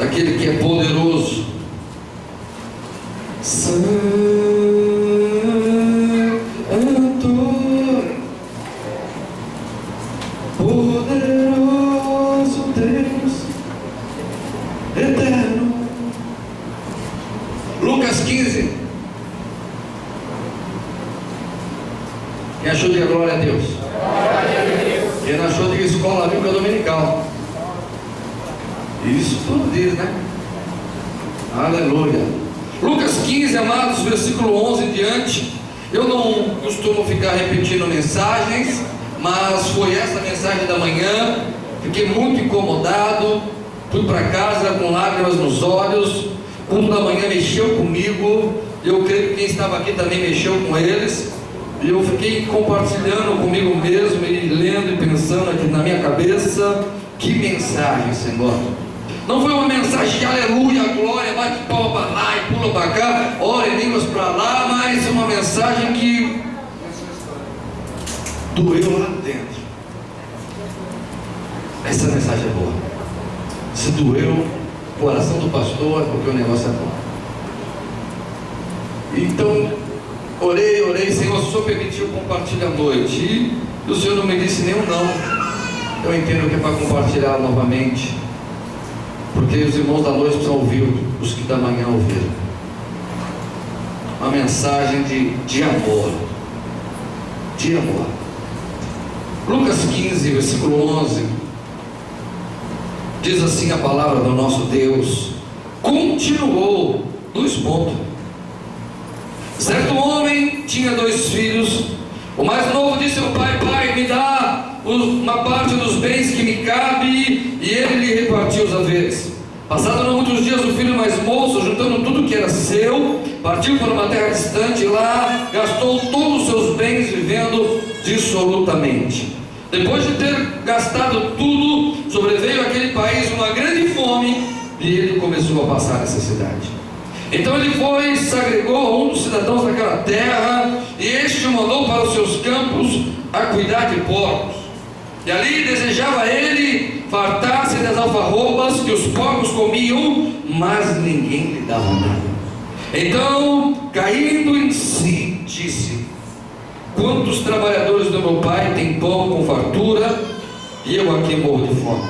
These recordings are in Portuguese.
daquele que é poderoso. Santo, poderoso Deus eterno. Lucas 15. Quem achou de glória a Deus? Quem não achou de escola bíblica dominical? Isso tudo diz, né? Aleluia. Lucas 15, amados, versículo 11 em diante. Eu não costumo ficar repetindo mensagens, mas foi essa mensagem da manhã. Fiquei muito incomodado. Fui para casa com lágrimas nos olhos. O culto da manhã mexeu comigo. Eu creio que quem estava aqui também mexeu com eles. E eu fiquei compartilhando comigo mesmo e lendo e pensando aqui na minha cabeça. Que mensagem, Senhor! Não foi uma mensagem de aleluia, glória, bate palma para lá e pula para cá, ora em línguas para lá, mas uma mensagem que doeu lá dentro. Essa mensagem é boa. Se doeu o coração do pastor, é porque o negócio é bom. Então, orei, Senhor, se o Senhor permitiu, compartilhar à noite. E o Senhor não me disse nenhum não. Eu entendo que é para compartilhar novamente, porque os irmãos da noite precisam ouvir os que da manhã ouviram. Uma mensagem de amor. De amor. Lucas 15, versículo 11. Diz assim a palavra do nosso Deus. Continuou, 2 pontos. Certo homem tinha 2 filhos. O mais novo disse ao pai: pai, me dá uma parte dos bens que me cabe, e ele lhe repartiu os haveres. Passado não muitos dias, o filho mais moço, juntando tudo que era seu, partiu para uma terra distante, e lá gastou todos os seus bens, vivendo dissolutamente. Depois de ter gastado tudo, sobreveio àquele país uma grande fome, e ele começou a passar necessidade. Então ele foi e se agregou a um dos cidadãos daquela terra, e este o mandou para os seus campos a cuidar de porcos. E ali desejava ele fartar-se das alfarrobas que os porcos comiam, mas ninguém lhe dava nada. Então, caindo em si, disse: quantos trabalhadores do meu pai têm pão com fartura, e eu aqui morro de fome?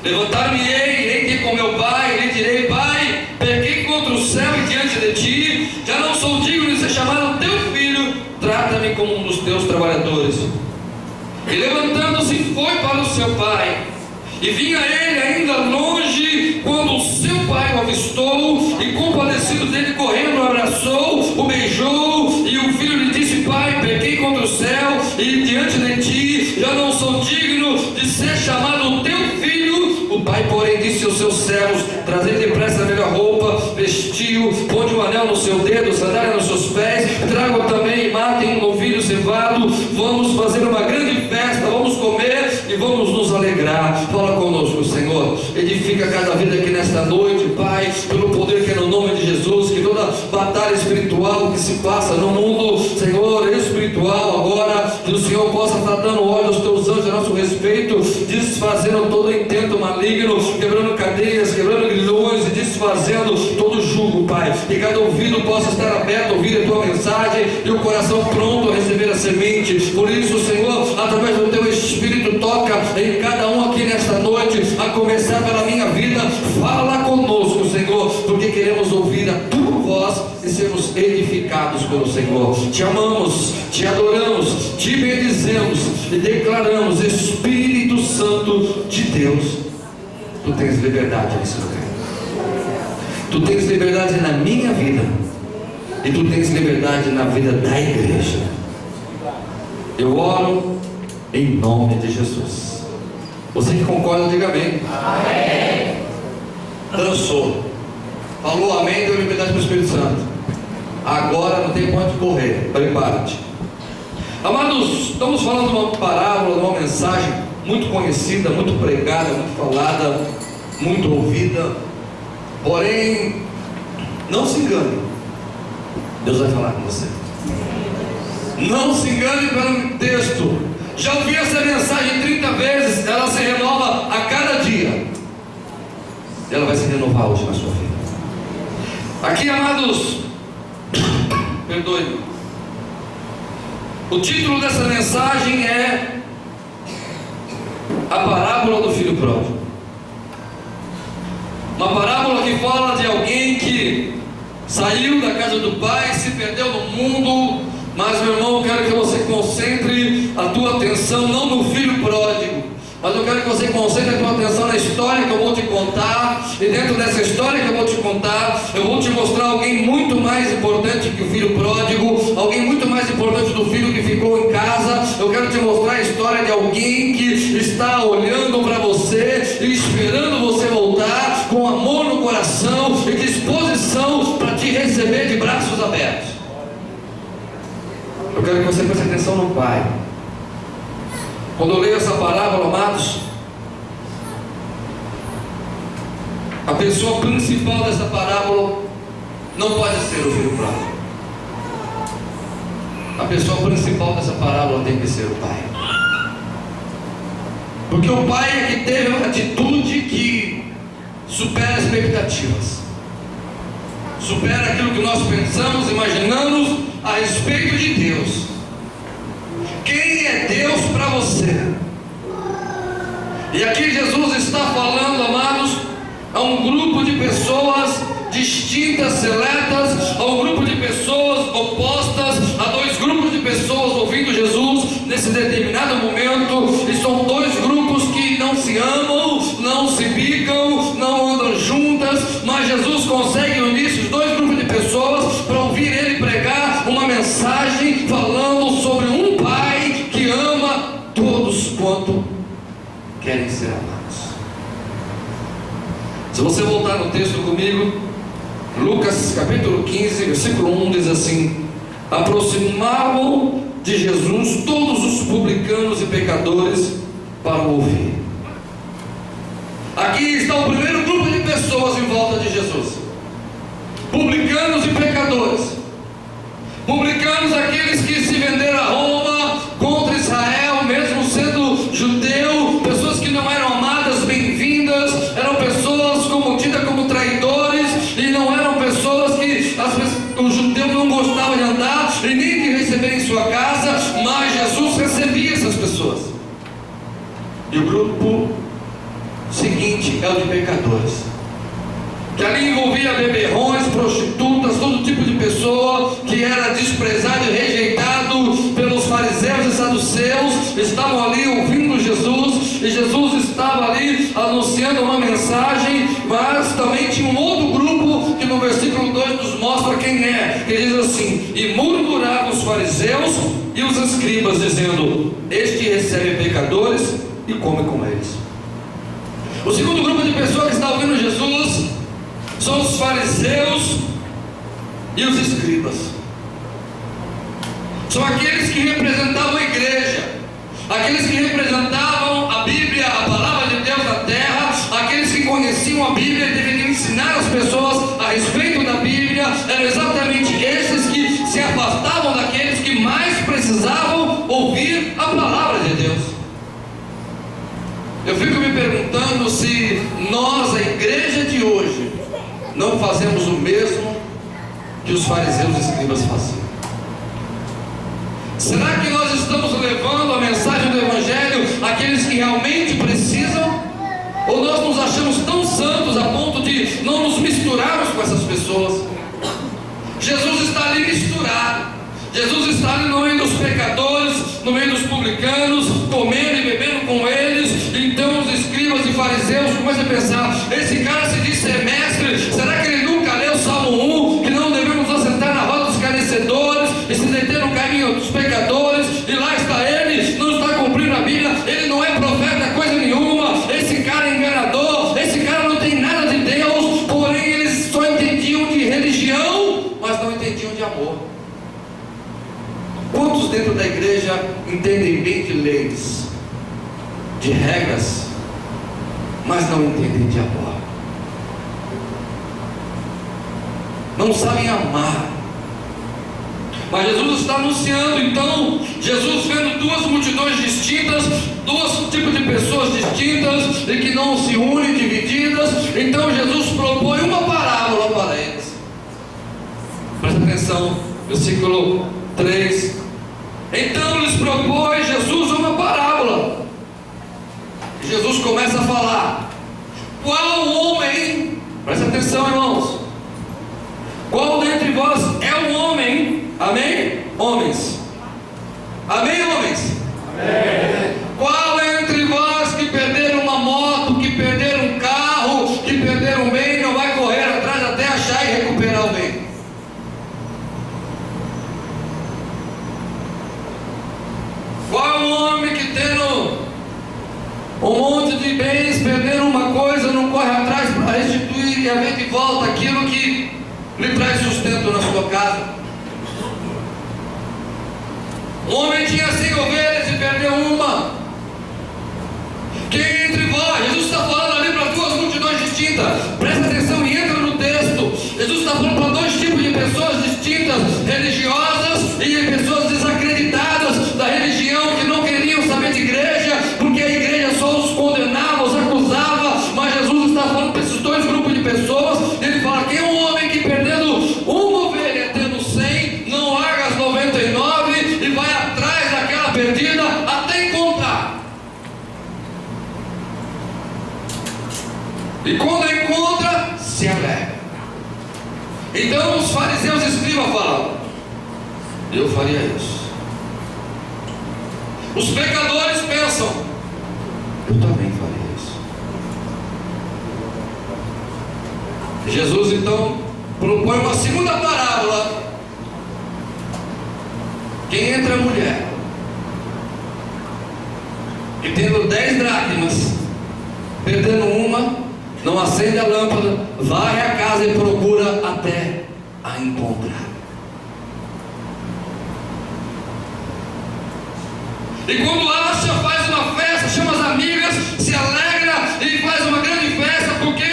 Levantar-me-ei, irei ter com meu pai, e lhe direi: pai, pequei contra o céu e diante de ti, já não sou digno de ser chamado teu filho, trata-me como um dos teus trabalhadores. E levantando-se foi para o seu pai, e vinha ele ainda longe, quando o seu pai o avistou, e compadecido dele, correndo, o abraçou, o beijou, e o filho lhe disse: pai, pequei contra o céu e diante de ti, já não sou digno de ser chamado teu filho. O pai, porém, disse aos seus servos: trazei depressa a velha roupa, vestiu, ponde um anel no seu dedo, sandália nos seus pés, tragam também e matem um novilho cevado, vamos fazer uma grande festa, vamos comer e vamos nos alegrar. Fala conosco, Senhor, edifica cada vida aqui nesta noite, Pai, pelo poder que é no nome de Jesus, que toda batalha espiritual que se passa no mundo, Senhor, espiritual agora, que o Senhor possa estar dando óleo aos teus anjos a nosso respeito, desfazendo todo intento maligno, quebrando cadeias, quebrando grilhões e desfazendo todo jugo, Pai, que cada ouvido possa estar aberto a ouvir a tua mensagem e o coração pronto a receber a semente. Por isso, Senhor, através do teu Espírito, toca em cada um aqui nesta noite, a começar pela minha vida. Fala conosco, Senhor, porque queremos ouvir a tua voz e sermos edificados pelo Senhor. Te amamos, te adoramos, te bendizemos e declaramos: Espírito Santo de Deus, tu tens liberdade nesse lugar. Tu tens liberdade na minha vida e tu tens liberdade na vida da igreja. Eu oro em nome de Jesus. Você que concorda, diga amém. Amém. Dançou, falou amém, deu liberdade para o Espírito Santo. Agora não tem para onde correr, prepare-te. Amados, estamos falando de uma parábola, de uma mensagem muito conhecida, muito pregada, muito falada, muito ouvida. Porém, não se engane, Deus vai falar com você. Não se engane pelo texto. Já ouvi essa mensagem 30 vezes, ela se renova a cada dia. ela vai se renovar hoje na sua vida. Aqui, amados, perdoe-me, o título dessa mensagem é a parábola do filho pródigo. Uma parábola que fala de alguém que saiu da casa do pai, se perdeu no mundo. Mas, meu irmão, eu quero que você concentre a tua atenção não no filho pródigo, mas eu quero que você concentre a tua atenção na história que eu vou te contar. E dentro dessa história que eu vou te contar, eu vou te mostrar alguém muito mais importante que o filho pródigo, alguém muito mais importante do filho que ficou em casa. Eu quero te mostrar a história de alguém que está olhando para você e esperando você voltar, com amor no coração e disposição para te receber de braços abertos. Eu quero que você preste atenção no Pai. Quando eu leio essa parábola, amados, a pessoa principal dessa parábola não pode ser o filho pródigo. A pessoa principal dessa parábola tem que ser o Pai. Porque o Pai é que teve uma atitude que supera expectativas, supera aquilo que nós pensamos, imaginamos a respeito de Deus. Quem é Deus para você? E aqui Jesus está falando, amados, a um grupo de pessoas distintas, seletas, a um grupo de pessoas opostas, a dois grupos de pessoas ouvindo Jesus nesse determinado momento. E são dois grupos que não se amam, não se bicam, não andam juntas, mas Jesus consegue unir esses dois grupos de pessoas para ouvir ele pregar uma mensagem falando sobre um Pai que ama todos quanto querem ser amados. Se você voltar no texto comigo, Lucas capítulo 15, versículo 1 diz assim: aproximavam de Jesus todos os publicanos e pecadores para o ouvir. Aqui está o primeiro grupo de pessoas em volta de Jesus: publicanos e pecadores. Publicanos, aqueles que se venderam a Roma contra Israel, mesmo sendo judeu, pessoas que não eram amadas, bem-vindas, eram pessoas tidas como traidores, e não eram pessoas que os judeus não gostavam de andar e nem de receber em sua casa, mas Jesus recebia essas pessoas. E o grupo seguinte é o de pecadores, que ali envolvia beberrões, prostitutas, todo tipo de pessoa que era desprezado e rejeitado pelos fariseus e saduceus. Estavam ali ouvindo Jesus, e Jesus estava ali anunciando uma mensagem. Mas também tinha um outro grupo que no versículo 2 nos mostra quem é, que diz assim: e murmuravam os fariseus e os escribas, dizendo: este recebe pecadores e come com eles. O segundo grupo de pessoas que está ouvindo Jesus são os fariseus e os escribas. São aqueles que representavam a igreja, aqueles que representavam a Bíblia, a palavra de Deus na terra, aqueles que conheciam a Bíblia e deveriam ensinar as pessoas a respeito da Bíblia. Eram exatamente esses que se afastavam daqueles que mais precisavam ouvir a palavra de Deus. Eu fico me perguntando se nós, a igreja de hoje, não fazemos o mesmo que os fariseus e escribas faziam. Será que nós estamos levando a mensagem do Evangelho àqueles que realmente precisam? Ou nós nos achamos tão santos a ponto de não nos misturarmos com essas pessoas? Jesus está ali misturado. Jesus está ali no meio dos pecadores, no meio dos publicanos, comendo e bebendo com eles. Então os escribas e fariseus começam a pensar: esse cara se diz ser mestre, será que ele nunca leu o Salmo 1, que não devemos nos sentar na roda dos escarnecedores e se deter no caminho dos pecadores? E lá está ele, não está cumprindo a Bíblia, ele não é profeta coisa nenhuma, esse cara é enganador, esse cara não tem nada de Deus. Porém eles só entendiam de religião, mas não entendiam de amor. Quantos dentro da igreja entendem bem de leis, de regras, mas não entendem de amor? Não sabem amar. Mas Jesus está anunciando. Então Jesus, vendo duas multidões distintas, dois tipos de pessoas distintas e que não se unem, divididas, vidas. Então Jesus propõe uma parábola para eles. Presta atenção, versículo 3. Então lhes propôs Jesus uma parábola. Jesus começa a falar: qual homem, presta atenção, irmãos, qual dentre vós é o homem? Amém? Homens. Amém, homens? Amém. Qual entre vós que perderam uma moto, que perderam um carro, que perderam um bem, não vai correr atrás até achar e recuperar o bem? Qual é o homem que tendo um monte de bens, perderam uma coisa, não corre atrás para restituir e haver de volta aquilo que lhe traz sustento na sua casa? Um homem tinha 100 ovelhas e perdeu uma. Quem entre vós? Jesus está falando ali para duas multidões distintas. Presta atenção e entra no texto. Jesus está falando para dois tipos de pessoas distintas: religiosas e pessoas desacreditadas da religião, que não queriam saber de igreja, porque a igreja só os condenava, os acusava. Mas Jesus está falando para esses dois grupos de pessoas. Ele fala: quem é um homem que perdendo uma ovelha, tendo 100, não larga as 99 e vai atrás daquela perdida até encontrar? E quando a encontra, se alegra. Então os fariseus e escribas falam: eu faria isso. Os pecadores pensam: eu também faria isso. Jesus então propõe uma segunda parábola. Quem entra a mulher e tendo 10 dracmas, perdendo uma, não acende a lâmpada, varre a casa e procura até a encontrar. E quando acha, faz uma festa, chama as amigas, se alegra e faz uma grande festa, porque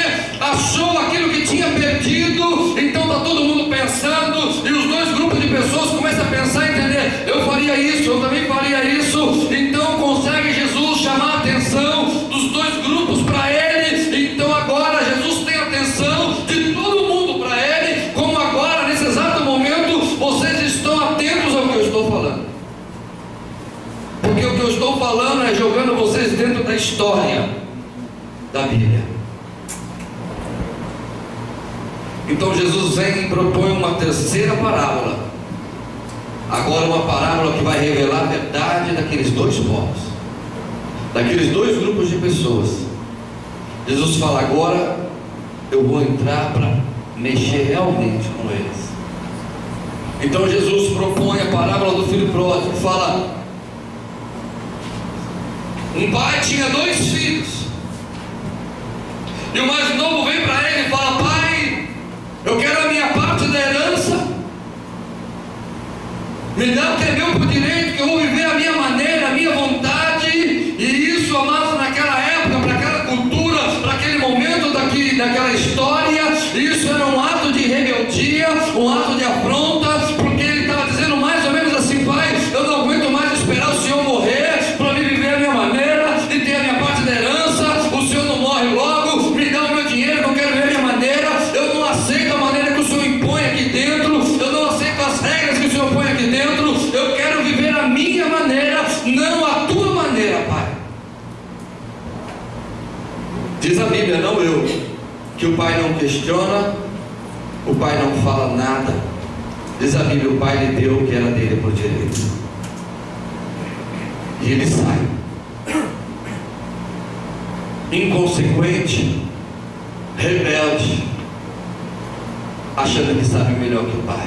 achou aquilo que tinha perdido. Então está todo mundo pensando, e os dois grupos de pessoas começam a pensar e entender: eu faria isso, eu também faria isso. Então consegue Jesus chamar a atenção dos dois grupos para ele. Então agora Jesus tem a atenção de todo mundo para ele, como agora, nesse exato momento, vocês estão atentos ao que eu estou falando. Porque o que eu estou falando é jogando vocês dentro da história da Bíblia. Então Jesus vem e propõe uma terceira parábola. Agora uma parábola que vai revelar a verdade daqueles dois povos, daqueles dois grupos de pessoas. Jesus fala: agora eu vou entrar para mexer realmente com eles. Então Jesus propõe a parábola do filho pródigo. Fala: um pai tinha 2 filhos, e o mais novo vem para ele e fala: pai, eu quero a minha parte da herança, me dá o que é meu por direito, que eu vou viver a minha maneira, a minha vontade. E isso, amados, naquela época, para aquela cultura, para aquele momento daquela história, isso era um ato de rebeldia, um ato de afronta, porque ele estava dizendo mais ou menos assim: pai, eu não aguento mais esperar o senhor morrer para me viver a minha maneira e ter a minha parte da herança. O senhor não morre logo, me dá o meu dinheiro, eu quero ver a minha maneira. Eu não aceito a maneira que o senhor impõe aqui dentro, eu não aceito as regras que o senhor põe aqui dentro. Eu quero viver a minha maneira, não a tua maneira, pai. Diz a Bíblia, não eu, que o pai não questiona, o pai não fala nada. Diz a Bíblia: o pai lhe deu o que era dele por direito. E ele sai, inconsequente, rebelde, achando que sabe melhor que o pai,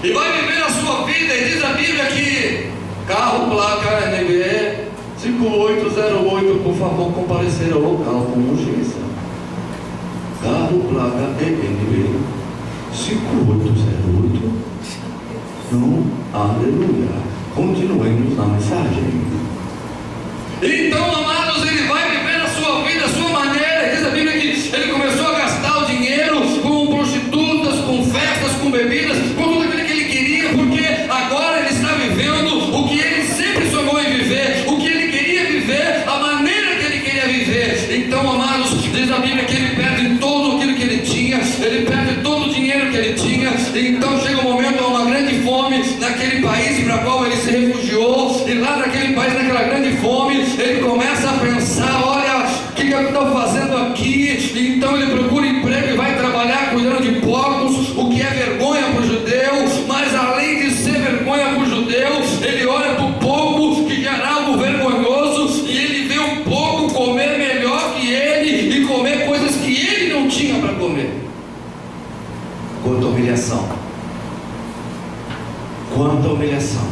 e vai viver a sua vida. E diz a Bíblia que carro, placa NBE 5808, por favor, comparecer ao local com urgência. Carro, placa NBE 5808. Aleluia. Continuemos na mensagem. Então, amados, ele vai viver a sua vida, a sua maneira. Diz a Bíblia que ele começou a gastar o dinheiro com prostitutas, com festas, com bebidas, com tudo aquilo que ele queria, porque agora ele está vivendo o que ele sempre sonhou em viver, o que ele queria viver, a maneira que ele queria viver. Então, amados, diz a Bíblia que ele perde tudo aquilo que ele tinha, ele perde todo o dinheiro que ele tinha. Então chega um momento, há uma grande fome naquele país para o qual ele se refugiou, e lá naquele país, naquela grande fome, ele começa a pensar: olha, o que eu estou fazendo aqui? E então ele procura emprego e vai trabalhar cuidando de porcos, o que é vergonha para o judeu. Mas além de ser vergonha para o judeu, ele olha para o pouco, que já era algo vergonhoso, e ele vê um pouco comer melhor que ele e comer coisas que ele não tinha para comer. Quanta humilhação! Quanta humilhação!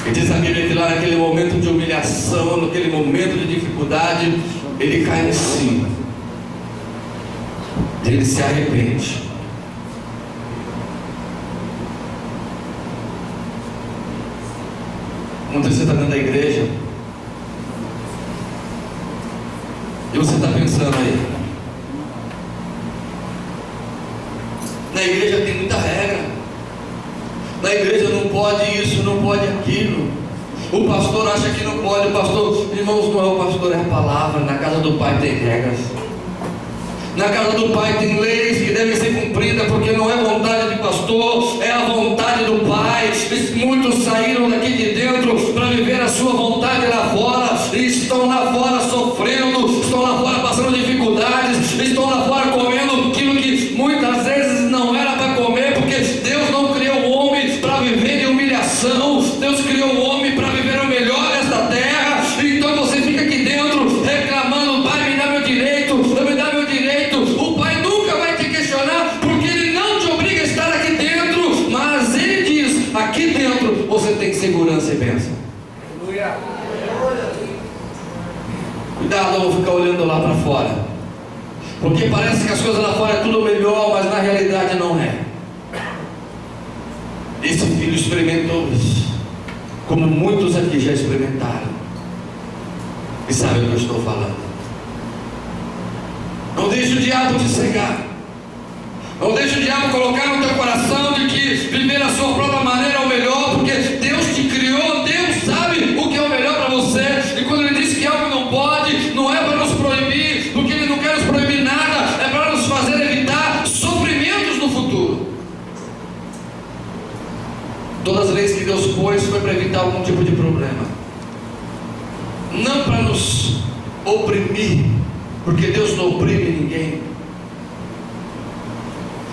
E diz a Bíblia que lá naquele momento de humilhação, naquele momento de dificuldade, ele cai em si. Ele se arrepende. Ontem você está dentro da igreja e você está pensando aí: na igreja tem muita regra, na igreja não pode isso, não pode aquilo, o pastor acha que não pode. O pastor, irmãos, não é o pastor, é a palavra. Na casa do Pai tem regras, na casa do Pai tem leis que devem ser cumpridas, porque não é vontade de pastor, é a vontade do Pai. Muitos saíram daqui de dentro para viver a sua vontade lá fora, e estão lá fora sofrendo, estão lá fora passando dificuldades, estão lá fora comendo aquilo que muitas vezes não era para comer, porque Deus não criou o homem para viver de humilhação. Deus criou o homem para viver o melhor desta terra. Então você fica aqui dentro reclamando: Pai, me dá meu direito, me dá meu direito. O Pai nunca vai te questionar, porque Ele não te obriga a estar aqui dentro, mas Ele diz: aqui dentro você tem segurança e bênção. Cuidado, não vou ficar olhando lá para fora, porque parece que as coisas lá fora é tudo melhor, mas na realidade não é. Esse filho experimentou isso, como muitos aqui já experimentaram, e sabe o que eu estou falando. Não deixe o diabo te cegar, não deixe o diabo colocar no teu coração de que viver a sua própria maneira é o melhor, porque Deus te criou, Deus sabe o que é o melhor para você. E quando Ele diz que algo não pode, não é para nos proibir, porque Ele não quer nos proibir nada, é para nos fazer evitar sofrimentos no futuro. Todas as leis que Deus pôs foi para evitar algum tipo de problema, não para nos oprimir, porque Deus não oprime ninguém.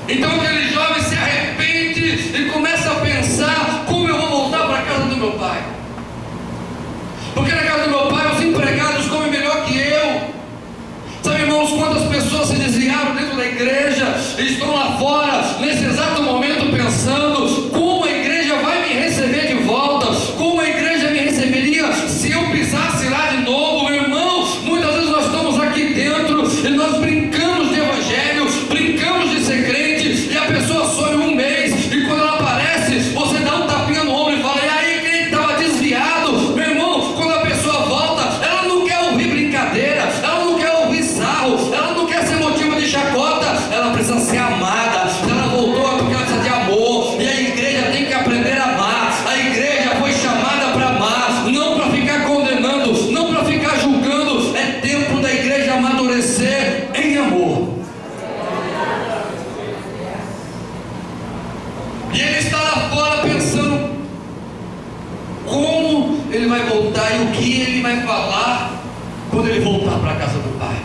Então aquele jovem se arrepende e começa a pensar: como eu vou voltar para a casa do meu pai? Porque na casa do meu pai os empregados comem melhor que eu. Sabe, irmãos, quantas pessoas se desviaram dentro da igreja e estão lá fora nesse exato momento pensando: como a igreja vai me receber de volta? Como a igreja me receberia se eu pisasse lá de novo? Meu irmão, muitas vezes nós estamos aqui dentro e nós brincamos de evangelho, brincamos de ser crente, e a pessoa some um mês, e quando ela aparece, você dá um tapinha no ombro e fala: e aí, quem estava desviado? Meu irmão, quando a pessoa volta, ela não quer ouvir brincadeira, ela não quer ouvir sarro, ela não quer ser motivo de chacota, ela precisa ser amada. Ela voltou porque ela precisa de amor, e a igreja tem que aprender a amar. A igreja foi chamada para amar, não para ficar condenando, não para ficar julgando. É tempo da igreja amadurecer em amor. E ele está lá fora pensando como ele vai voltar e o que ele vai falar quando ele voltar para a casa do Pai.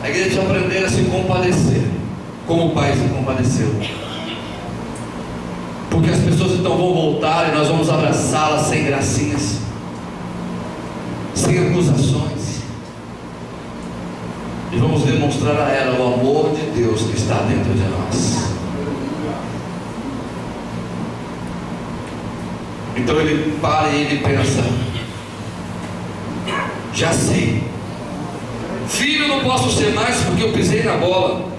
A igreja precisa aprender a se compadecer, como o Pai se compadeceu. Porque as pessoas então vão voltar e nós vamos abraçá-las sem gracinhas, sem acusações, e vamos demonstrar a ela o amor de Deus que está dentro de nós. Então ele para e ele pensa: já sei, filho não posso ser mais, porque eu pisei na bola,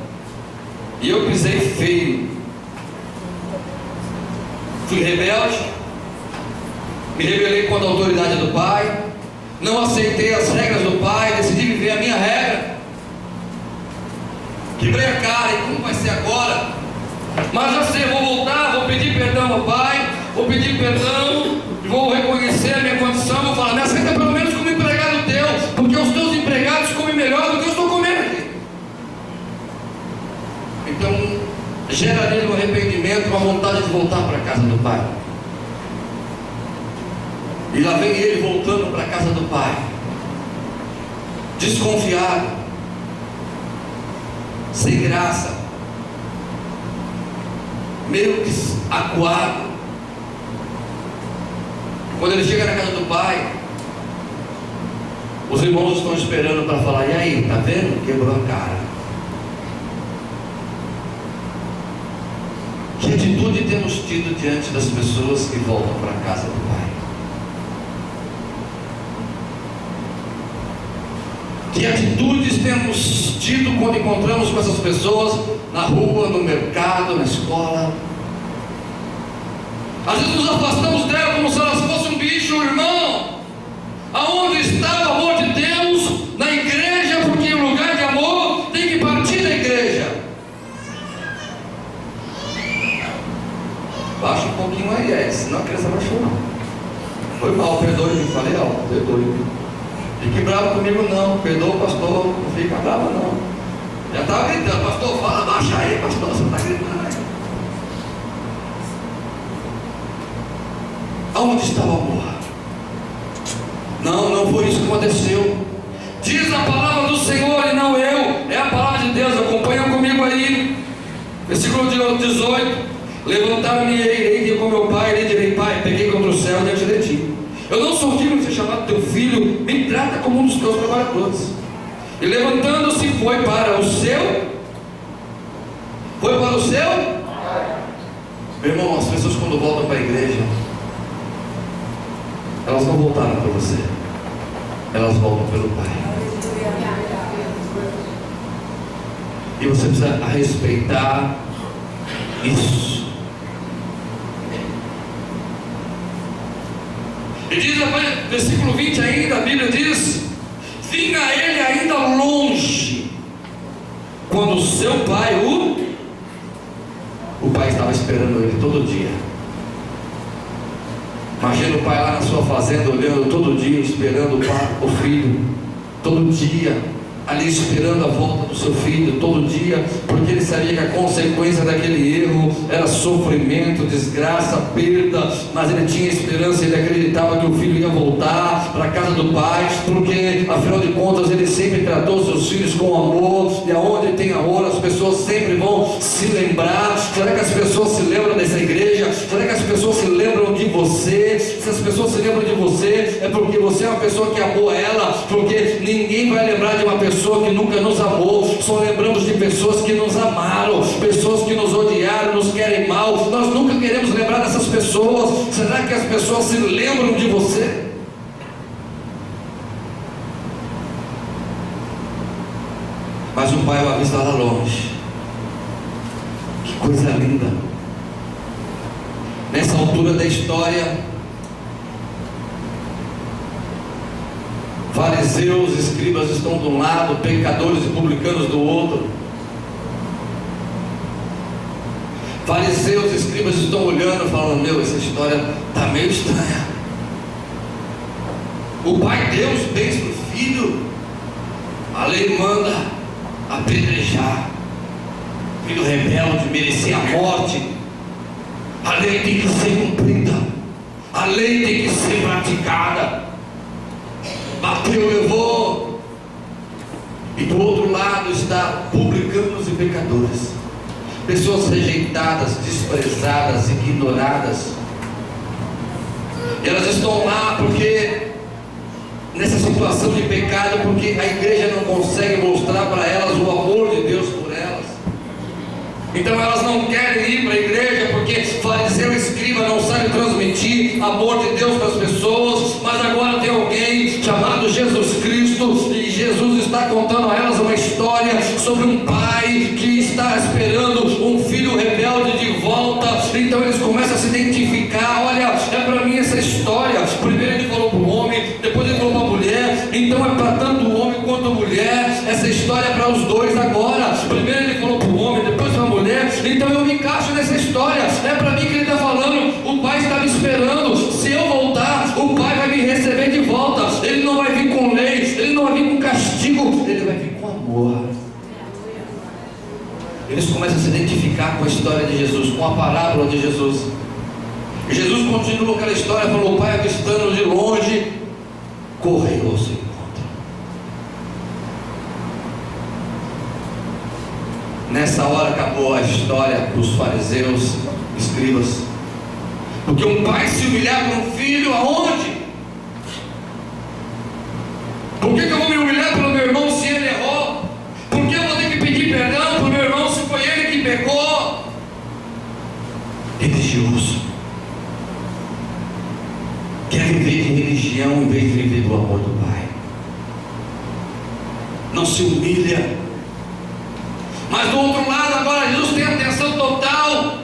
e eu pisei feio. Fui rebelde, me rebelei contra a autoridade do Pai, não aceitei as regras do Pai, decidi viver a minha regra, quebrei a cara. E como vai ser agora? Mas já sei, vou voltar, vou pedir perdão ao Pai, vou pedir perdão, vou reconhecer gera nele um arrependimento, uma vontade de voltar para a casa do pai. E lá vem ele voltando para a casa do pai, desconfiado, sem graça, meio que acuado. Quando ele chega na casa do pai, os irmãos estão esperando para falar: e aí, tá vendo? Quebrou a cara. Que atitude temos tido diante das pessoas que voltam para a casa do pai? Que atitudes temos tido quando encontramos com essas pessoas na rua, no mercado, na escola? Às vezes nos afastamos dela como se elas fossem um bicho, irmão. Aonde está o amor de Deus? Na igreja, porque em lugar de amor tem que partir da igreja. Baixa um pouquinho aí, senão a criança vai chorar. Foi mal, perdoe, me falei alto, perdoe. Fique bravo comigo não, perdoa o pastor, não fica bravo não. Já estava gritando: pastor, fala, baixa aí, pastor, você está gritando aí. Aonde está o amor? Não foi isso que aconteceu. Diz a palavra do Senhor e não eu, é a palavra de Deus. Acompanha comigo aí, versículo 18: levantar-me irei com meu pai, e lhe direi: pai, peguei contra o céu diante de ti. Eu não sou digno de ser chamado teu filho, me trata como um dos teus trabalhadores. E levantando-se foi para o seu. Meu irmão, as pessoas quando voltam para a igreja, elas não voltaram para você, elas voltam pelo pai. E você precisa respeitar isso. E diz, versículo 20 ainda, a Bíblia diz: vinha ele ainda longe, quando o seu pai, o pai estava esperando ele todo dia. Imagina o pai lá na sua fazenda, olhando todo dia, esperando o filho, todo dia, ali esperando a volta do seu filho, todo dia, porque ele sabia que a consequência daquele erro era sofrimento, desgraça, perda, mas ele tinha esperança, ele acreditava que o filho ia voltar para a casa do pai, porque afinal de contas ele sempre tratou seus filhos com amor, e aonde tem amor as pessoas sempre vão se lembrar. Será que as pessoas se lembram dessa igreja? Será que as pessoas se lembram de você? Se as pessoas se lembram de você, é porque você é uma pessoa que amou ela, porque ninguém vai lembrar de uma pessoa que nunca nos amou. Só lembramos de pessoas que nos amaram, pessoas que nos odiaram, nos querem mal. Nós nunca queremos lembrar dessas pessoas. Será que as pessoas se lembram de você? Mas o pai o avista lá longe. Que coisa linda. Nessa altura da história, fariseus, escribas estão de um lado, pecadores e publicanos do outro. Fariseus e escribas estão olhando, falando: meu, essa história está meio estranha. O pai deu os bens para o filho, a lei manda apedrejar. Filho rebelde merecia a morte. A lei tem que ser cumprida, a lei tem que ser praticada. Bateu, levou. E do outro lado está publicanos e pecadores, pessoas rejeitadas, desprezadas, ignoradas. E elas estão lá porque nessa situação de pecado, porque a igreja não consegue mostrar para elas o amor de Deus por elas. Então elas não querem ir para a igreja porque fariseu e escriba não sabem transmitir amor de Deus para as pessoas. Mas agora tem alguém chamado Jesus Cristo, e Jesus está contando a elas uma história sobre um pai que está esperando um filho rebelde de volta. Então eles começam a se identificar: olha, é para mim essa história. Primeiro ele falou para o homem, depois ele falou para a mulher. Então é para tanto o homem quanto a mulher. Essa história é para os dois agora. Primeiro ele falou para o homem, depois para a mulher. Então eu me encaixo nessa história. É para mim que ele está falando. O pai está me esperando. Se eu voltar, o pai vai me receber de volta. Ele não vai vir com lei, ele não vai vir com castigo, ele vai vir com amor. eles começam a se identificar com a história de Jesus, com a parábola de Jesus. E Jesus continua aquela história, falou: o pai, avistando de longe, correu ao seu encontro. Nessa hora acabou a história para os fariseus, escribas, porque um pai se humilhar para um filho, aonde? Por que eu vou me humilhar pelo meu irmão se ele errou? Por que eu vou ter que pedir perdão para o meu irmão se foi ele que pecou? Religioso quer viver de religião em vez de viver do amor do Pai. Não se humilha. Mas do outro lado, agora Jesus tem a atenção total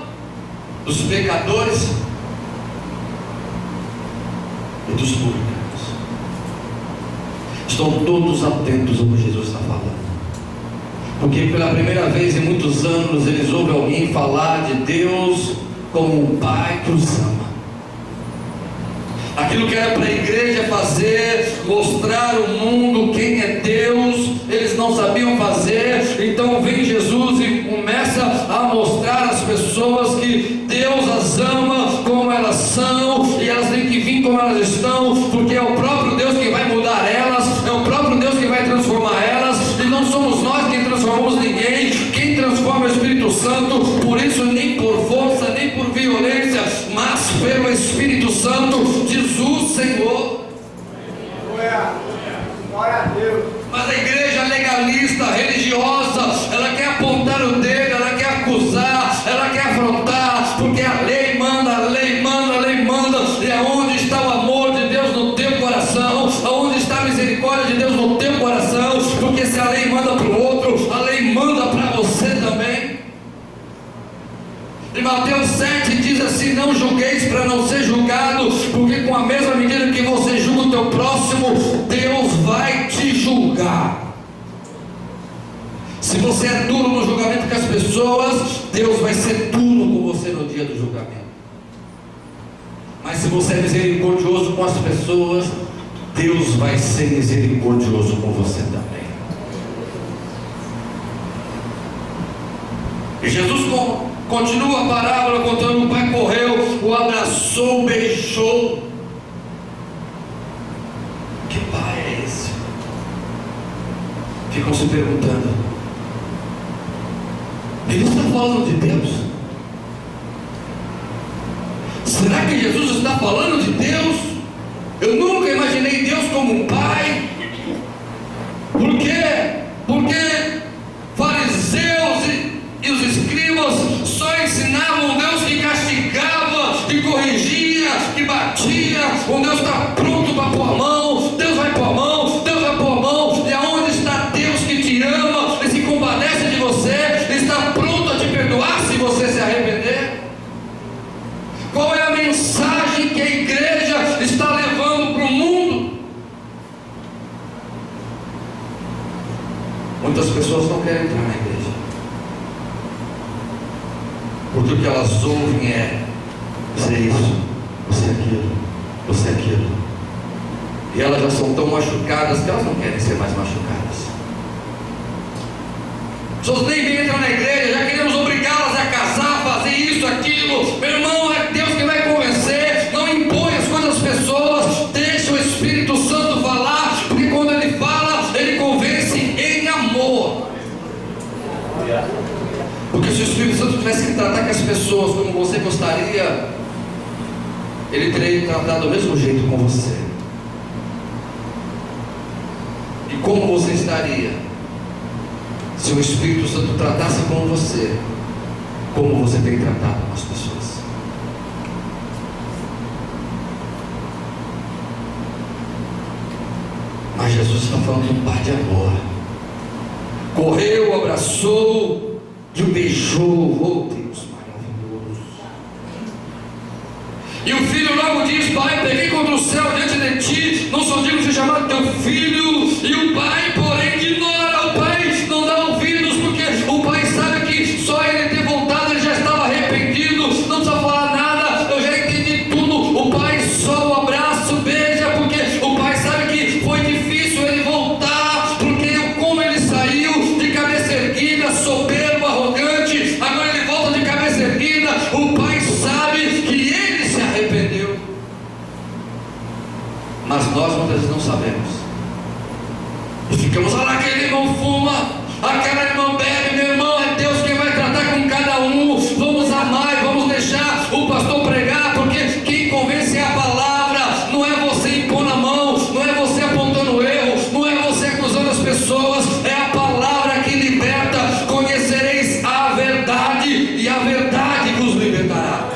dos pecadores e dos publicanos. Estão todos atentos ao que Jesus está falando, porque pela primeira vez em muitos anos eles ouvem alguém falar de Deus como um Pai que os ama. Aquilo que era para a igreja fazer, mostrar ao mundo quem é Deus, eles não sabiam fazer. Então vem Jesus e começa a mostrar às pessoas que Deus as ama como elas são, e elas têm que vir como elas estão, porque é o próprio Deus que vai mudar elas, é o próprio Deus que vai transformar elas, e não somos nós quem transformamos ninguém. Quem transforma é o Espírito Santo. Por isso, nem por força, nem por violência, mas pelo Espírito Santo, Jesus Senhor. Glória a Deus. Mas a igreja legalista, religiosa, ela quer apontar o dedo, ela quer acusar, ela quer afrontar, porque a lei manda, a lei manda, a lei manda. E aonde está o amor de Deus no teu coração? Aonde está a misericórdia de Deus no teu coração? Porque se a lei manda para o outro, a lei manda para você também. E Mateus 7 diz assim: não julgueis para não ser julgado, porque com a mesma medida que você julga o teu próximo, Deus vai te julgar. Se você é duro no julgamento com as pessoas, Deus vai ser duro com você no dia do julgamento. Mas se você é misericordioso com as pessoas, Deus vai ser misericordioso com você também. E Jesus continua a parábola contando: o pai correu, o abraçou, beijou. Que pai é esse? Ficam se perguntando: ele está falando de Deus? Será que Jesus está falando de Deus? Eu nunca imaginei Deus como um pai. Por quê? Porque fariseus e os escribas só ensinavam um Deus que castigava, que corrigia, que batia. Um Deus está pronto para pôr a mão. Deus vai pôr a mão, Deus vai pôr a mão. E aonde está Deus que te ama e se compadece de você, está pronto a te perdoar se você se arrepender? Qual é a mensagem que a igreja está levando para o mundo? Muitas pessoas não querem entrar na igreja, porque o que elas ouvem é: você é isso, você é aquilo, você é aquilo. E elas já são tão machucadas que elas não querem ser mais machucadas. As pessoas nem entram na igreja, já queremos obrigá-las a casar, fazer isso, aquilo. Meu irmão, é Deus que vai convencer. Não impõe as coisas às pessoas, deixa o Espírito Santo falar, porque quando Ele fala, Ele convence em amor. Porque se o Espírito Santo tivesse que tratar com as pessoas como você gostaria, Ele teria tratado do mesmo jeito com você. E como você estaria se o Espírito Santo tratasse com você como você tem tratado com as pessoas? Mas Jesus está falando de um pai de amor. Correu, abraçou e o beijou. Oh Deus maravilhoso. E o filho logo diz: pai, peguei contra o céu diante de ti, não sou digno de ser chamado teu filho. E o pai, porém, ignora. O pai não dá ouvidos, porque o pai sabe que só ele ter voltado, ele já estava arrependido, não precisa falar nada, eu já entendi tudo. O pai só o abraça, beija, porque o pai sabe que foi difícil ele voltar, porque como ele saiu de cabeça erguida, soberbo, arrogante, mas nós muitas vezes não sabemos. E ficamos, olha lá, aquele irmão fuma, aquela irmã bebe. Meu irmão, é Deus quem vai tratar com cada um. Vamos amar e vamos deixar o pastor pregar, porque quem convence é a palavra. Não é você impondo a mão, não é você apontando o erro, não é você acusando as pessoas, é a palavra que liberta. Conhecereis a verdade, e a verdade vos libertará.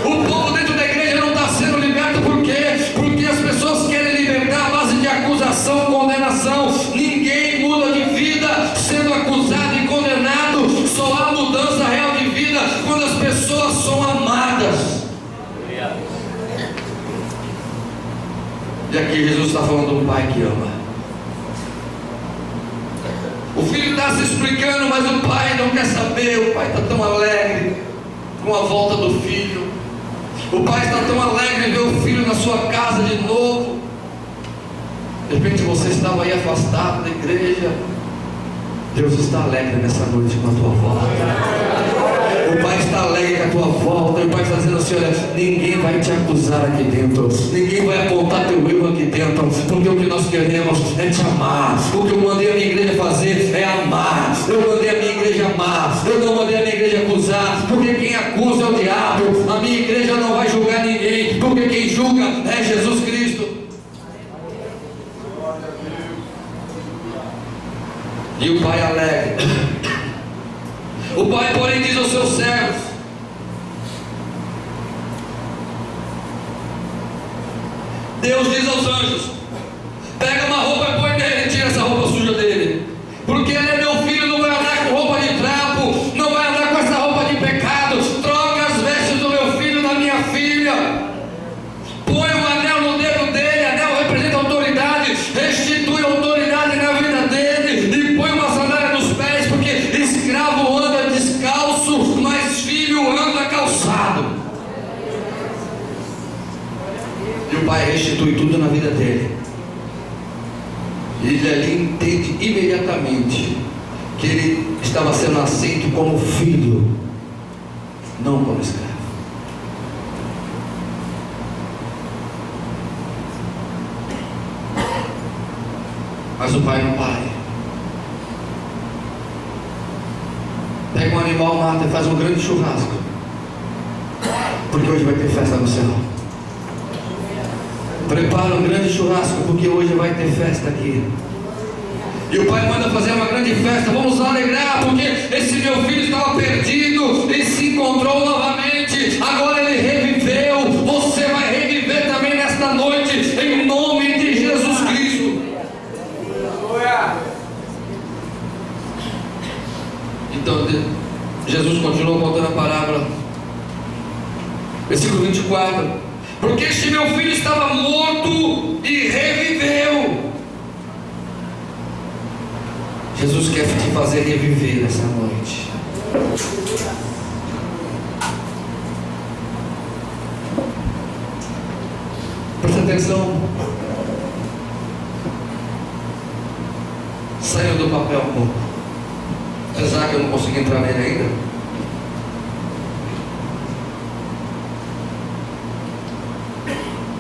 O povo dentro da igreja não está sendo liberto, por quê? Porque as pessoas querem libertar a base de acusação, condenação. Ninguém muda de vida sendo acusado e condenado. Só há mudança real de vida quando as pessoas são amadas. E aqui Jesus está falando de um pai que ama. O filho está se explicando, mas o pai não quer saber. O pai está tão alegre com a volta do filho. O pai está tão alegre em ver o filho na sua casa de novo. De repente você estava aí afastado da igreja. Deus está alegre nessa noite com a tua volta. O pai está alegre com a tua volta. O pai está dizendo assim: olha, ninguém vai te acusar aqui dentro, ninguém vai apontar teu erro aqui dentro, porque o que nós queremos é te amar. O que eu mandei a minha igreja fazer é amar. Eu mandei a minha igreja amar, eu não mandei a minha igreja acusar, porque quem acusa é o diabo. A minha igreja não vai julgar ninguém, porque quem julga é Jesus Cristo. E o pai alegre. O pai, porém, diz aos seus servos: Deus diz aos anjos: pega uma roupa e põe nele, tira essa roupa suja dele, porque ele é meu filho, não vai andar com roupa de trapo, não vai andar com essa roupa de pecado. Troca as vestes do meu filho da minha filha, põe um anel no dedo dele. Anel representa autoridade, restitui autoridade na vida dele, e põe uma sandália nos pés, porque escravo anda descalço, mas filho anda calçado. E o pai restitui tudo na vida dele. E ele ali entende imediatamente que ele estava sendo aceito como filho, não como escravo. Mas o pai não para. Pega um animal, mata e faz um grande churrasco, porque hoje vai ter festa no céu. Prepara um grande churrasco, porque hoje vai ter festa aqui. E o pai manda fazer uma grande festa. Vamos alegrar, porque esse meu filho estava perdido e se encontrou novamente. Agora ele reviveu. Você vai reviver também nesta noite, em nome de Jesus Cristo. Então Jesus continua contando a parábola. Versículo 24: porque este meu filho estava morto e reviveu. Jesus quer te fazer reviver nessa noite. Presta atenção. Saiu do papel um pouco. Apesar que eu não consegui entrar nele ainda.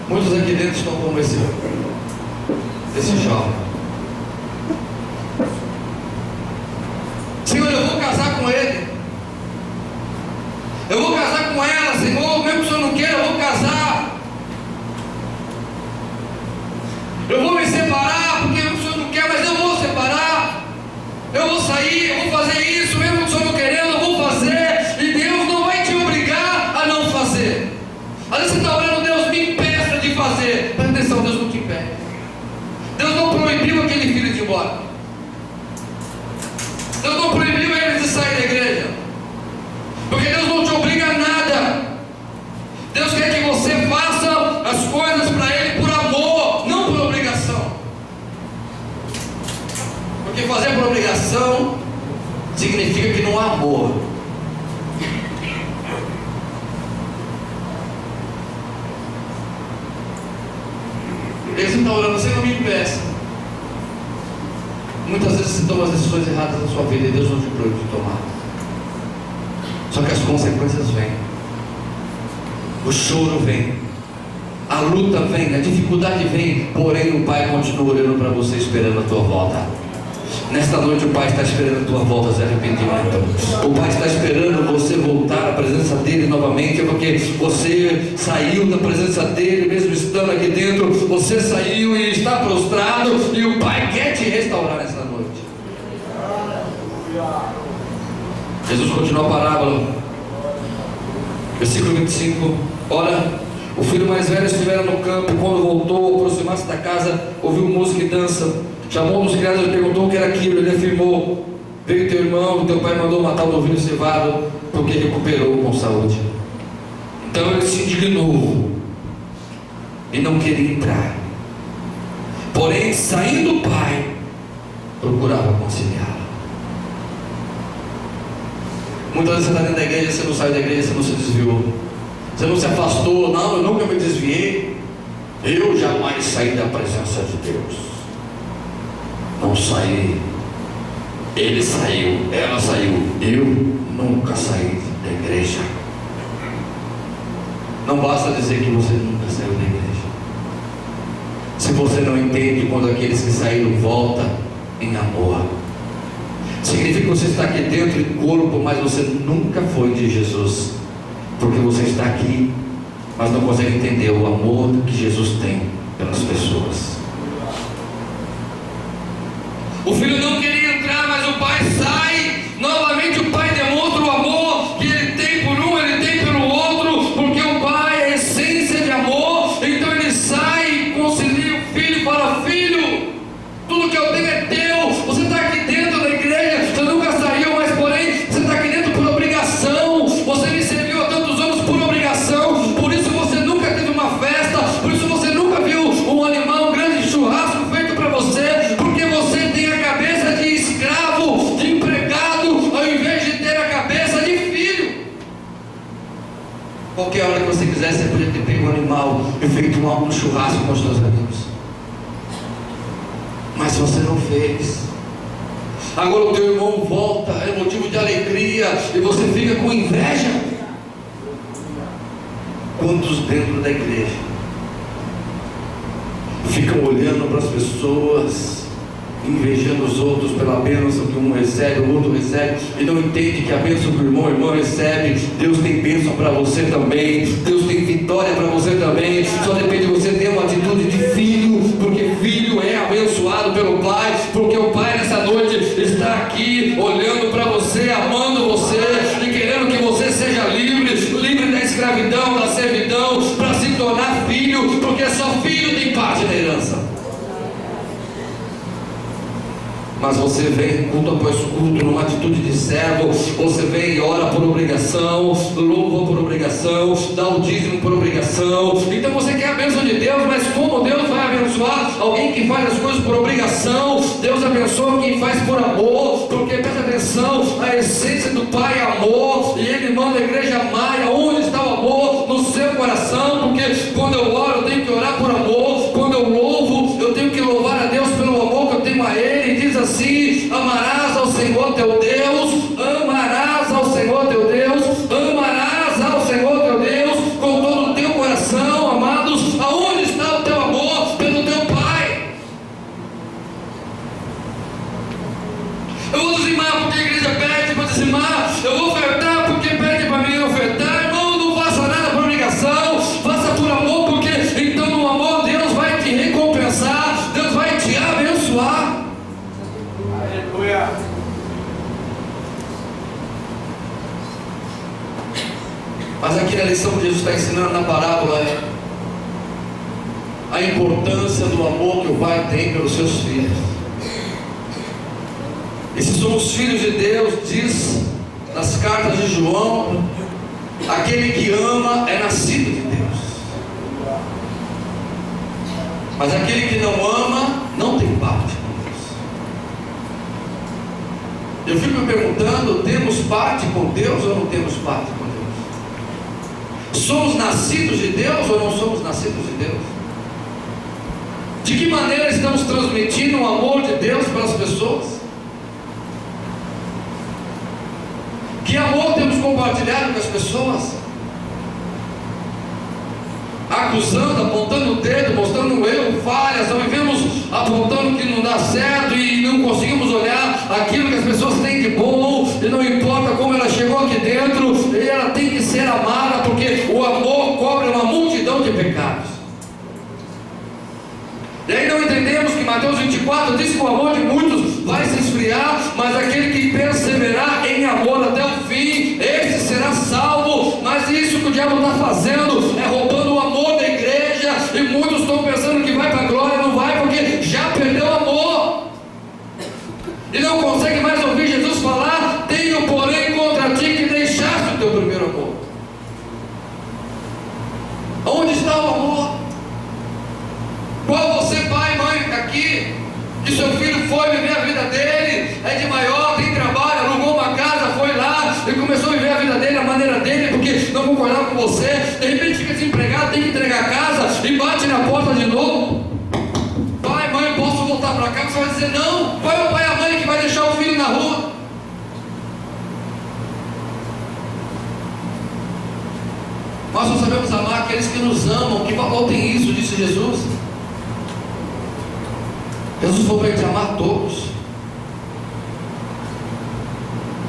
Muitos aqui dentro estão como esse jovem. Senhor, eu vou casar com ele. Eu vou casar com ela, Senhor. Mesmo que o Senhor não queira, eu vou casar. Eu vou me separar, porque o Senhor não quer, mas eu vou separar. Eu vou sair, eu vou fazer isso, mesmo que o Senhor não querendo, eu vou fazer. E Deus não vai te obrigar a não fazer. Às vezes você está orando: Deus me impeça de fazer. Presta atenção, Deus não te impede. Deus não proibiu aquele filho de ir embora. Deus não proibiu ele de sair da igreja, porque Deus não te obriga a nada. Deus quer que você faça as coisas para Ele por amor, não por obrigação. Porque fazer por obrigação significa que não há amor. Deus está orando: você não me impeça. Muitas vezes você toma as decisões erradas na sua vida e Deus não te proíbe de tomar. Só que as consequências vêm. O choro vem. A luta vem, a dificuldade vem, porém o Pai continua olhando para você, esperando a tua volta. Nesta noite o Pai está esperando a tua volta de arrependimento. O Pai está esperando você voltar à presença dEle novamente, porque você saiu da presença dEle, mesmo estando aqui dentro, você saiu e está prostrado, e o Pai quer te restaurar nesta noite. Jesus continua a parábola, versículo 25. Ora, o filho mais velho estivera no campo, e quando voltou, aproximasse da casa, ouviu música e dança. Chamou um dos criados e perguntou o que era aquilo. Ele afirmou: veio teu irmão, teu pai mandou matar o novilho cevado, porque recuperou com saúde. Então ele se indignou e não queria entrar. Porém, saindo o pai, procurava conciliá-lo. Muitas vezes você está dentro da igreja, você não saiu da igreja, você não se desviou, você não se afastou. Não, eu nunca me desviei, eu jamais saí da presença de Deus. Não saí, ele saiu, ela saiu, eu nunca saí da igreja. Não basta dizer que você nunca saiu da igreja, se você não entende quando aqueles que saíram voltam em amor. Significa que você está aqui dentro em corpo, mas você nunca foi de Jesus, porque você está aqui, mas não consegue entender o amor que Jesus tem pelas pessoas. O filho não queria entrar, mas o pai sai. Novamente o pai demonstra o amor que ele tem por um, ele tem pelo outro, porque o pai é a essência de amor. Então ele sai e concilia o filho para filho. Tudo que eu tenho é teu. Você está aqui dentro da igreja, você nunca saiu, mas porém você está aqui dentro por obrigação. Você me serviu há tantos anos por obrigação. Por isso você nunca teve uma festa. Por isso você nunca viu um animal, um grande churrasco feito para você. Porque você tem a cabeça de escravo, de empregado, ao invés de ter a cabeça de filho. Qualquer hora que você quisesse, você podia ter pego um animal e feito um churrasco com os seus amigos, mas você não fez. Agora o teu irmão volta, é motivo de alegria, e você fica com inveja. Quantos dentro da igreja ficam olhando para as pessoas, invejando os outros pela bênção que um recebe, o outro recebe, e não entende que a bênção que o irmão recebe, Deus tem bênção para você também, Deus tem vitória para você também. Só depende de você ter uma atitude de filho, porque filho é abençoado pelo Pai, porque o Pai nessa noite está aqui olhando para você, amando você e querendo que você seja livre da escravidão, da servidão, para se tornar filho, porque só filho tem parte na herança. Mas você vem culto após culto, numa atitude de servo. Você vem e ora por obrigação, louva por obrigação, dá o dízimo por obrigação. Então você quer a bênção de Deus, mas como Deus vai abençoar alguém que faz as coisas por obrigação? Deus abençoa quem faz por amor, porque presta atenção, a essência do Pai é amor, e Ele manda a igreja amar. E onde está o amor? No seu coração, porque quando eu oro eu tenho que orar por amor, quando eu louvo eu tenho que louvar a Deus pelo amor que eu tenho a Ele. E diz assim: amarás ao Senhor teu Deus, amarás ao Senhor teu Deus, amarás ao Senhor teu Deus com todo o teu coração. Amados, aonde está o teu amor pelo teu Pai? Eu vou dizimar porque a igreja pede para dizimar, eu vou ofertar porque pede para mim ofertar. Irmão, não faça nada por obrigação, faça por amor, porque então no amor Deus vai te recompensar, Deus vai te abençoar. Mas aqui na lição que Jesus está ensinando na parábola é a importância do amor que o Pai tem pelos seus filhos. E se somos filhos de Deus, diz nas cartas de João, aquele que ama é nascido de Deus, mas aquele que não ama não tem parte. Eu fico me perguntando, temos parte com Deus ou não temos parte com Deus? Somos nascidos de Deus ou não somos nascidos de Deus? De que maneira estamos transmitindo o amor de Deus para as pessoas? Que amor temos compartilhado com as pessoas? acusando, apontando o dedo, mostrando um erro, falhas, só vivemos apontando que não dá certo e não conseguimos olhar aquilo que as pessoas têm de bom, e não importa como ela chegou aqui dentro, e ela tem que ser amada, porque o amor cobre uma multidão de pecados. E aí não entendemos que Mateus 24 diz que o amor de muitos vai se esfriar, mas aquele que perseverar em amor até o fim, esse será salvo. Mas isso que o diabo está fazendo é roubando o amor da igreja, e muitos estão pensando que vai para a glória, não vai, porque já perdeu o amor, e não consegue mais ouvir Jesus falar: tenho porém contra ti que deixaste o teu primeiro amor. Onde está o amor? Qual você, pai, mãe, aqui, que seu filho foi viver a vida dele, é de maior, tem trabalho, alugou uma casa, foi lá e começou a viver a vida dele, a maneira dele, porque não concordava com você, de repente fica desempregado, tem que entregar a casa e bate na porta de novo: pai, mãe, posso voltar para cá? Você vai dizer: não. Qual é o pai e a mãe que vai deixar o filho na rua? Nós só sabemos amar aqueles que nos amam. Que valor tem isso? Disse Jesus. Jesus falou para a gente amar todos,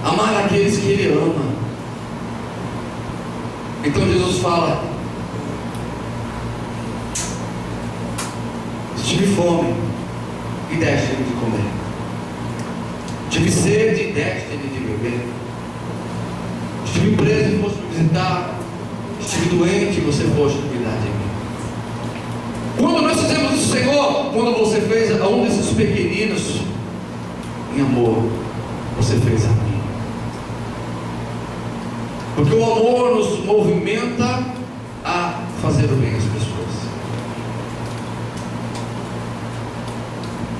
amar aqueles que Ele ama. Então Jesus fala: tive fome e deste-me de comer, tive sede e deste-me de beber, estive preso e foste me visitar, estive doente e você foste cuidar de mim. Quando nós fizemos isso, Senhor, quando você fez a um desses pequeninos em amor, você fez a mim. Porque o amor nos movimenta a fazer o bem às pessoas.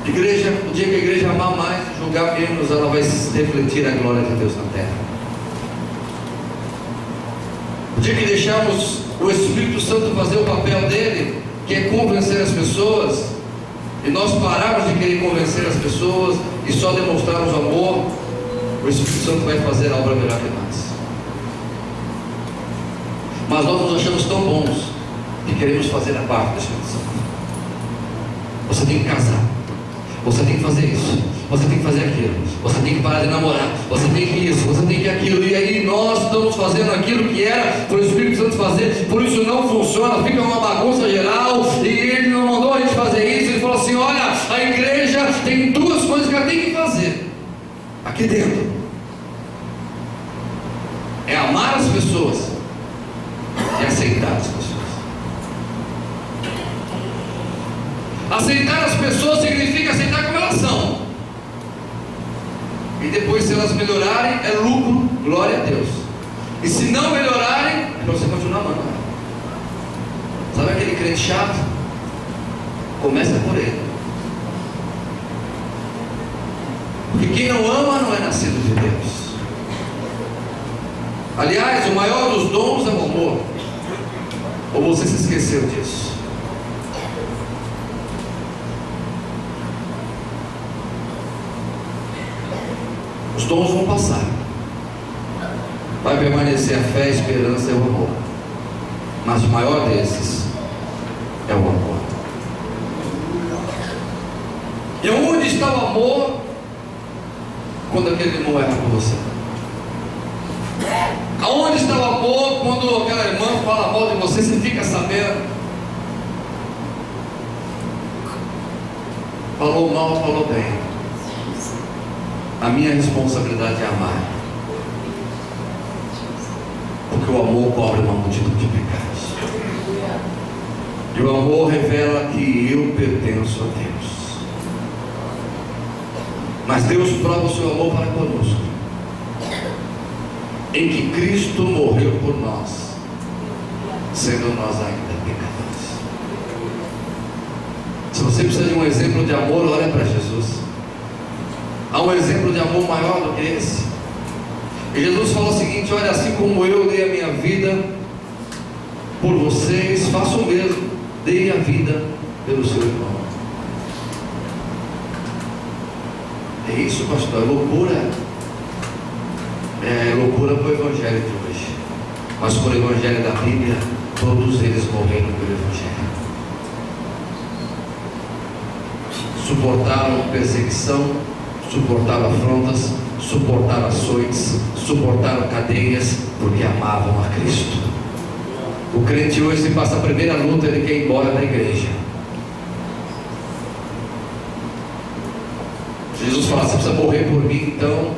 Igreja, o dia que a igreja amar mais e julgar menos, ela vai refletir a glória de Deus na terra. O dia que deixarmos o Espírito Santo fazer o papel dele, que é convencer as pessoas, e nós pararmos de querer convencer as pessoas e só demonstrarmos amor, o Espírito Santo vai fazer a obra melhor que nós. Mas nós nos achamos tão bons que queremos fazer a parte do Espírito Santo. Você tem que casar, você tem que fazer isso, você tem que fazer aquilo, você tem que parar de namorar, você tem que isso, você tem que aquilo, e aí nós estamos fazendo aquilo que era para o Espírito Santo fazer, por isso não funciona, fica uma bagunça geral, e Ele não mandou a gente fazer isso. Ele falou assim: olha, a igreja tem duas coisas que ela tem que fazer aqui dentro: é amar as pessoas e aceitar as pessoas. Aceitar as pessoas significa aceitar como elas são, e depois, se elas melhorarem, é lucro, glória a Deus. E se não melhorarem, é para você continuar amando. Sabe aquele crente chato? Começa por ele. Porque quem não ama não é nascido de Deus. Aliás, o maior dos dons é o amor. Ou você se esqueceu disso? Os dons vão passar, vai permanecer a fé, a esperança e o amor, mas o maior desses é o amor. E onde está o amor quando aquele irmão erra por você? Aonde está o amor quando aquela irmã fala mal de você, você fica sabendo? Falou mal, falou bem. A minha responsabilidade é amar, porque o amor cobre uma multidão de pecados, e o amor revela que eu pertenço a Deus. Mas Deus prova o seu amor para conosco em que Cristo morreu por nós, sendo nós ainda pecadores. Se você precisa de um exemplo de amor, olha para Jesus. Há um exemplo de amor maior do que esse. E Jesus falou o seguinte: olha, assim como eu dei a minha vida por vocês, faça o mesmo, dê a vida pelo seu irmão. É isso, pastor, é loucura. É loucura para o evangelho de hoje, mas para o evangelho da Bíblia todos eles morreram pelo Evangelho. Suportaram perseguição, suportaram afrontas, suportaram açoites, suportaram cadeias, porque amavam a Cristo. O crente hoje, se passa a primeira luta, ele quer ir embora da igreja. Jesus fala: você precisa morrer por mim, então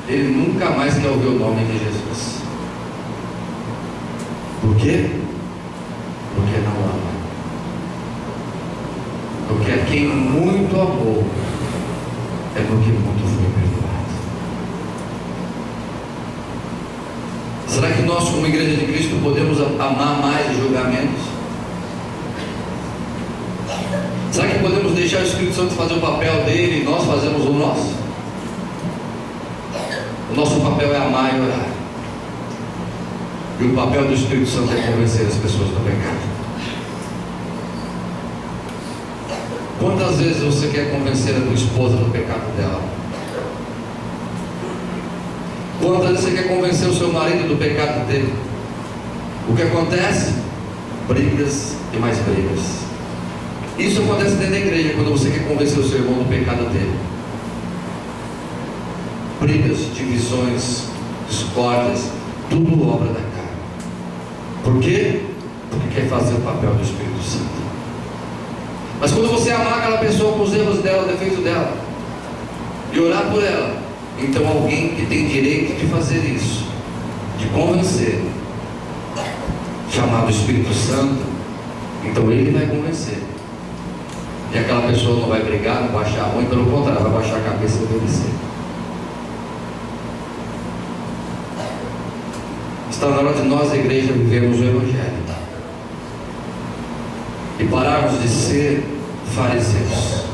ele nunca mais quer ouvir o nome de Jesus. Por quê? Porque não ama. Porque a quem muito amou é porque muito foi perdoado. Será que nós, como igreja de Cristo, podemos amar mais os julgamentos? Será que podemos deixar o Espírito Santo fazer o papel dele e nós fazemos o nosso? O nosso papel é amar e orar. E o papel do Espírito Santo é convencer as pessoas do pecado. Quantas vezes você quer convencer a tua esposa do pecado dela? Quantas vezes você quer convencer o seu marido do pecado dele? O que acontece? Brigas e mais brigas. Isso acontece dentro da igreja, quando você quer convencer o seu irmão do pecado dele. Brigas, divisões, discórdias, tudo obra da carne. Por quê? Porque quer fazer o papel do Espírito Santo. Mas quando você amar aquela pessoa com os erros dela, o defeito dela, e orar por ela, então alguém que tem direito de fazer isso, de convencer, chamado Espírito Santo, então ele vai convencer. E aquela pessoa não vai brigar, não vai achar ruim, pelo contrário, vai baixar a cabeça e obedecer. Está na hora de nós, a igreja, vivermos o Evangelho e pararmos de ser fariseus,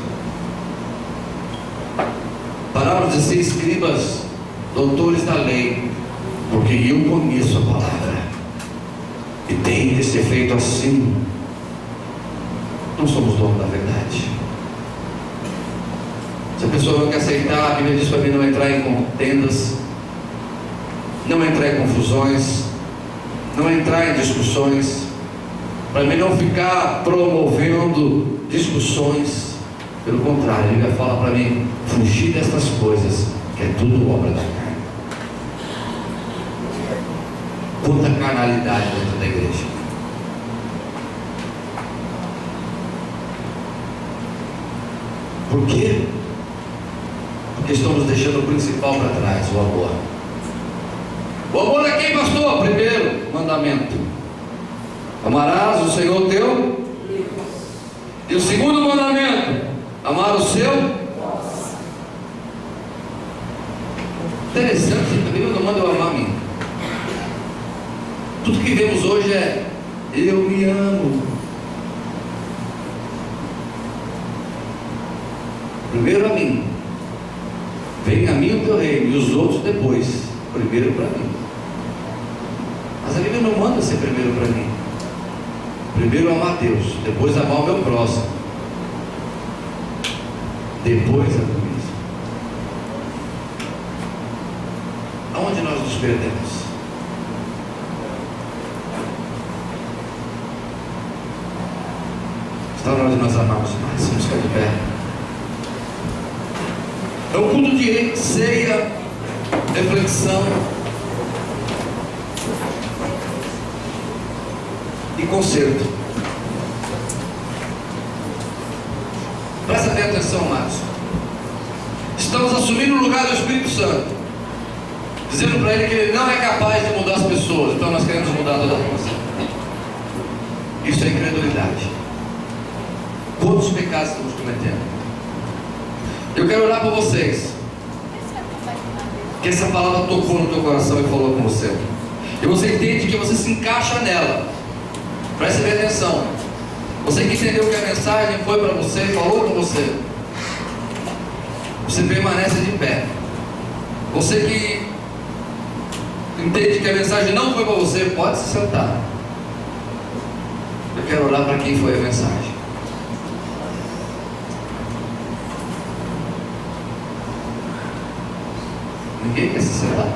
pararmos de ser escribas, doutores da lei, porque eu conheço a palavra e tem de ser feito assim. Não somos donos da verdade. Se a pessoa não quer aceitar, a Bíblia diz para mim não entrar em contendas, não entrar em confusões, não entrar em discussões, para mim não ficar promovendo discussões. Pelo contrário, ele vai falar para mim: fugir dessas coisas, que é tudo obra da carne. Quanta carnalidade dentro da igreja. Por quê? Porque estamos deixando o principal para trás, o amor. O amor é quem, pastor? Primeiro mandamento: amarás o Senhor teu. E o segundo mandamento: amar o seu. Interessante, a Bíblia não manda eu amar a mim. Tudo que vemos hoje é: eu me amo. Primeiro a mim, vem a mim o teu reino, e os outros depois. Primeiro para mim. Mas a Bíblia não manda ser primeiro para mim. Primeiro amar a Deus, depois amar o meu próximo, depois a mim mesmo. Aonde nós nos perdemos? Está na hora de nós amarmos mais. Vamos ficar de pé. É o culto de ceia, reflexão e conserto. Presta bem atenção, amados. Estamos assumindo o lugar do Espírito Santo, dizendo para ele que ele não é capaz de mudar as pessoas, então nós queremos mudar toda a coisa. Isso é incredulidade. Quantos pecados estamos cometendo? Eu quero orar por vocês, que essa palavra tocou no teu coração e falou com você, e você entende que você se encaixa nela. Preste bem atenção. Você que entendeu que a mensagem foi para você e falou com você, você permanece de pé. Você que entende que a mensagem não foi para você, pode se sentar. Eu quero orar para quem foi a mensagem. Ninguém quer se sentar.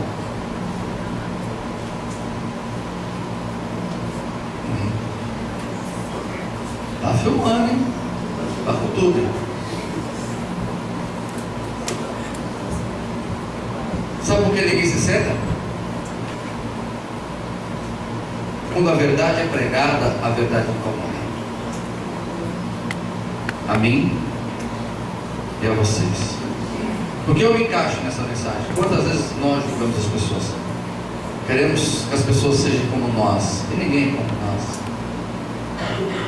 filmando, hein? Tá com tudo. Sabe por que ninguém se senta? Quando a verdade é pregada, a verdade incomoda. A mim e a vocês. Porque eu me encaixo nessa mensagem. Quantas vezes nós julgamos as pessoas? Queremos que as pessoas sejam como nós. E ninguém é como nós.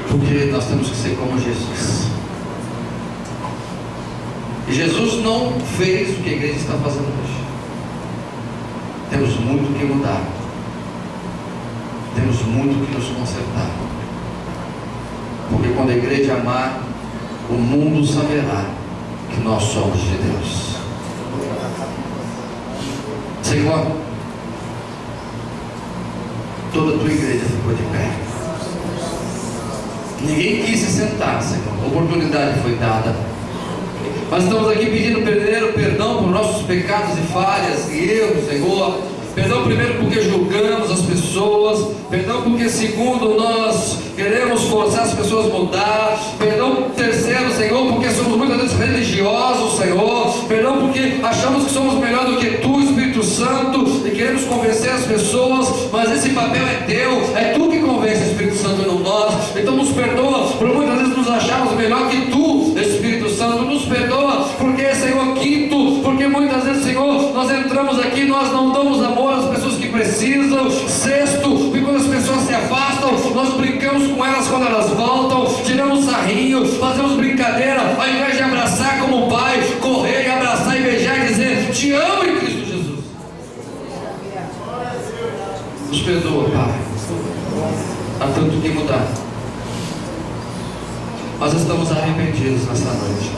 Porque nós temos que ser como Jesus. E Jesus não fez o que a igreja está fazendo hoje. Temos muito que mudar. Temos muito que nos consertar. Porque quando a igreja amar, o mundo saberá que nós somos de Deus. Senhor, toda a tua igreja ficou de pé. Ninguém quis se sentar, Senhor. A oportunidade foi dada. Nós estamos aqui pedindo primeiro perdão por nossos pecados e falhas e erros, Senhor. Perdão primeiro porque julgamos as pessoas. Perdão porque segundo nós queremos forçar as pessoas a mudar. Perdão terceiro, Senhor, porque somos muitas vezes religiosos, Senhor. Perdão porque achamos que somos melhor do que Tu, Espírito Santo, e queremos convencer as pessoas, mas esse papel é Teu. É Tu que convence, Espírito Santo, e não nós. Então nos perdoa por muitas vezes nos acharmos melhor que Tu, Espírito Santo. Nos perdoa porque, Senhor, quinto, porque muitas vezes, Senhor, nós entramos aqui, nós não damos amor às pessoas que precisam. Sexto, porque quando as pessoas se afastam, nós brincamos com elas quando elas voltam, tiramos sarrinho, fazemos brincadeira, ao invés de abraçar como pai, correr e abraçar e beijar e dizer: Te amo em Cristo Jesus. Nos perdoa, Pai. Há tanto que mudar. Nós estamos arrependidos nessa noite.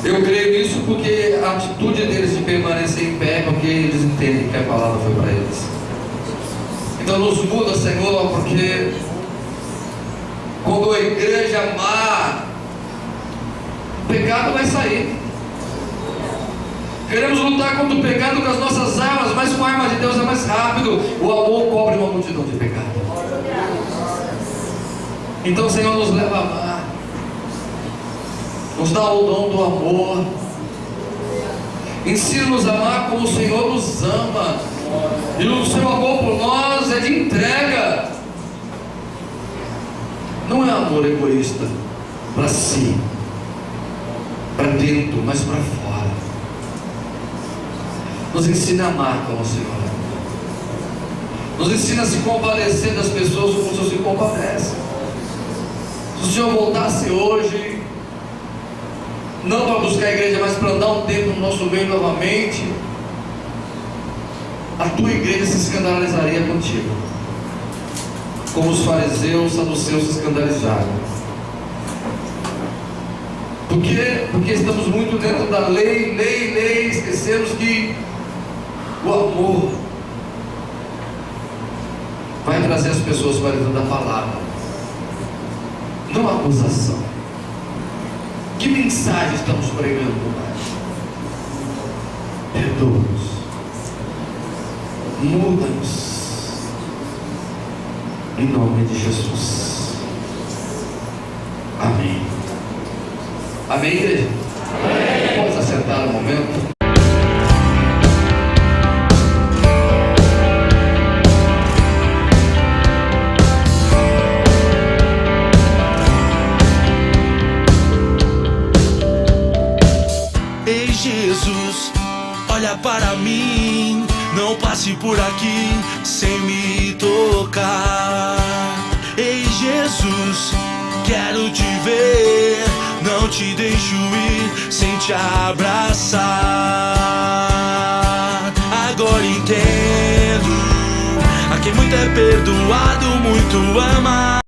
Eu creio nisso porque a atitude deles de permanecer em pé, porque eles entendem que a palavra foi para eles. Então nos muda, Senhor, porque quando a igreja amar, o pecado vai sair. Queremos lutar contra o pecado com as nossas armas, mas com a arma de Deus é mais rápido. O amor cobre uma multidão de pecados. Então, Senhor, nos leva a amar. Nos dá o dom do amor. Ensina-nos a amar como o Senhor nos ama. E o seu amor por nós é de entrega. Não é amor egoísta para si, para dentro, mas para fora. Nos ensina a amar como o Senhor ama. Nos ensina a se compadecer das pessoas como o Senhor se compadece. Se o Senhor voltasse hoje, não para buscar a igreja, mas para andar um tempo no nosso meio novamente, a tua igreja se escandalizaria contigo, como os fariseus, saduceus se escandalizaram. Por quê? Porque estamos muito dentro da lei, esquecemos que o amor vai trazer as pessoas para dentro da palavra, não a acusação. Que mensagem estamos pregando, Pai? Perdoa-nos, muda-nos, em nome de Jesus. Amém. Amém, igreja? Amém. Pode assentar um momento. Jesus, olha para mim, não passe por aqui sem me tocar. Ei Jesus, quero te ver, não te deixo ir sem te abraçar. Agora entendo, a quem muito é perdoado, muito ama.